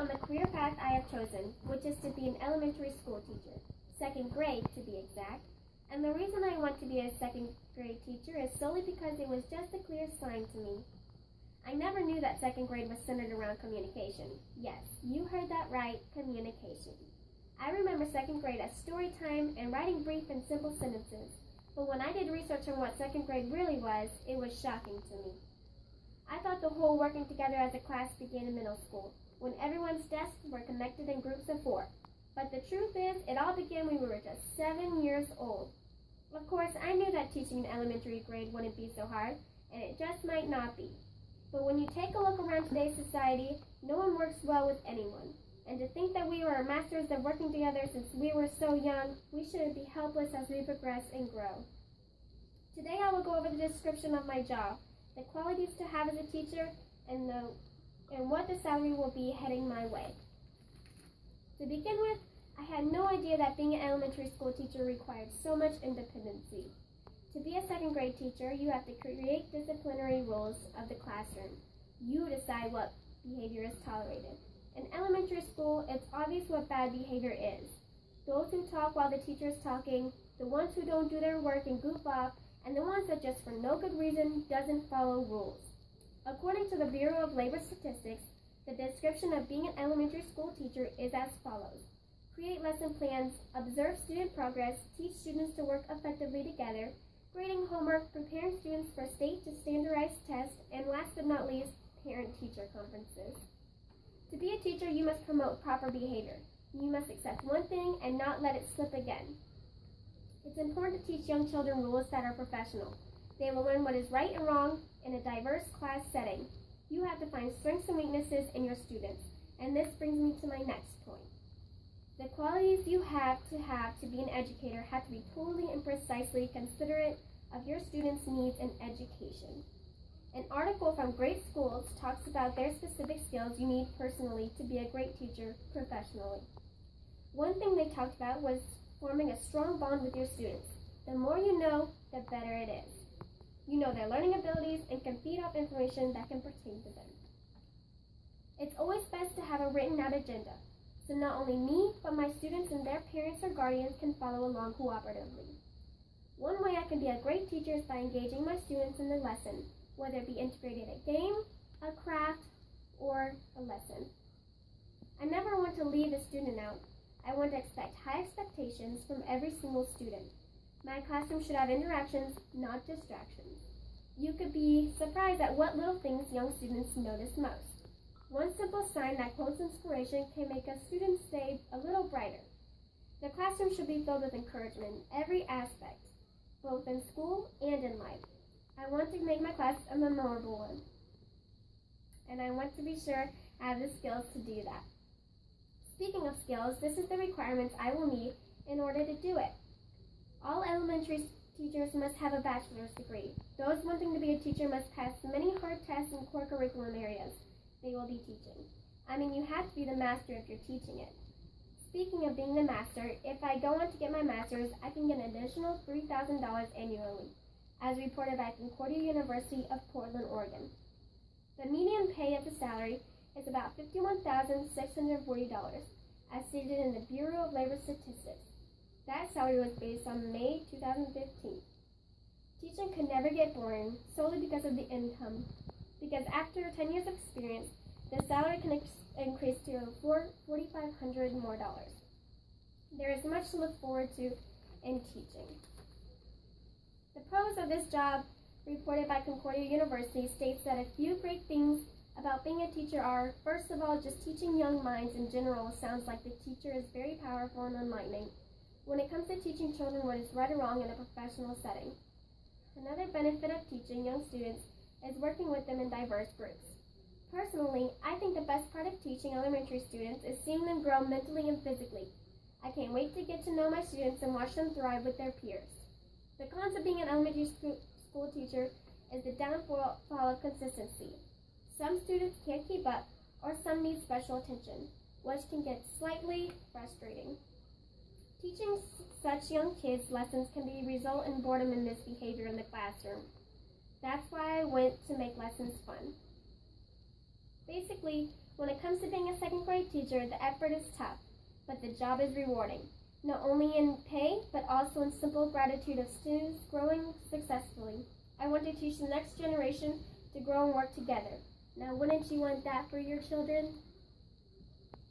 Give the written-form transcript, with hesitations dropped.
on the career path I have chosen, which is to be an elementary school teacher, second grade to be exact. And the reason I want to be a second grade teacher is solely because it was just a clear sign to me. I never knew that second grade was centered around communication. Yes, you heard that right, communication. I remember second grade as story time and writing brief and simple sentences. But when I did research on what second grade really was, it was shocking to me. I thought the whole working together as a class began in middle school, when everyone's desks were connected in groups of 4. But the truth is, it all began when we were just 7 years old. Of course, I knew that teaching in elementary grade wouldn't be so hard, and it just might not be. But when you take a look around today's society, no one works well with anyone. And to think that we were masters of working together since we were so young, we shouldn't be helpless as we progress and grow. Today I will go over the description of my job, the qualities to have as a teacher, and what the salary will be heading my way. To begin with, I had no idea that being an elementary school teacher required so much independency. To be a second grade teacher, you have to create disciplinary rules of the classroom. You decide what behavior is tolerated. In elementary school, it's obvious what bad behavior is. Those who talk while the teacher is talking, the ones who don't do their work and goof off, and the ones that just for no good reason doesn't follow rules. According to the Bureau of Labor Statistics, the description of being an elementary school teacher is as follows. Create lesson plans, observe student progress, teach students to work effectively together, grading homework, preparing students for state to standardized tests, and last but not least, parent-teacher conferences. To be a teacher, you must promote proper behavior. You must accept one thing and not let it slip again. It's important to teach young children rules that are professional. They will learn what is right and wrong in a diverse class setting. You have to find strengths and weaknesses in your students. And this brings me to my next point. The qualities you have to be an educator have to be totally and precisely considerate of your students' needs in education. An article from Great Schools talks about their specific skills you need personally to be a great teacher professionally. One thing they talked about was forming a strong bond with your students. The more you know, the better it is. You know their learning abilities and can feed off information that can pertain to them. It's always best to have a written out agenda, so not only me, but my students and their parents or guardians can follow along cooperatively. One way I can be a great teacher is by engaging my students in the lesson, whether it be integrated a game, a craft, or a lesson. I never want to leave a student out. I want to expect high expectations from every single student. My classroom should have interactions, not distractions. You could be surprised at what little things young students notice most. One simple sign that quotes inspiration can make a student's day a little brighter. The classroom should be filled with encouragement in every aspect, both in school and in life. I want to make my class a memorable one, and I want to be sure I have the skills to do that. Speaking of skills, this is the requirements I will need in order to do it. All elementary teachers must have a bachelor's degree. Those wanting to be a teacher must pass many hard tests in core curriculum areas they will be teaching. I mean, you have to be the master if you're teaching it. Speaking of being the master, if I go on to get my master's, I can get an additional $3,000 annually, as reported by Concordia University of Portland, Oregon. The median pay of the salary is about $51,640, as stated in the Bureau of Labor Statistics. That salary was based on May 2015. Teaching could never get boring solely because of the income, because after 10 years of experience, the salary can increase to $4,500 more. There is much to look forward to in teaching. The pros of this job, reported by Concordia University, states that a few great things about being a teacher are, first of all, just teaching young minds in general sounds like the teacher is very powerful and enlightening when it comes to teaching children what is right or wrong in a professional setting. Another benefit of teaching young students is working with them in diverse groups. Personally, I think the best part of teaching elementary students is seeing them grow mentally and physically. I can't wait to get to know my students and watch them thrive with their peers. The cons of being an elementary school teacher is the downfall of consistency. Some students can't keep up, or some need special attention, which can get slightly frustrating. Teaching such young kids lessons can result in boredom and misbehavior in the classroom. That's why I went to make lessons fun. Basically, When it comes to being a second grade teacher, the effort is tough, but the job is rewarding, not only in pay, but also in simple gratitude of students growing successfully. I want to teach the next generation to grow and work together. Now, wouldn't you want that for your children?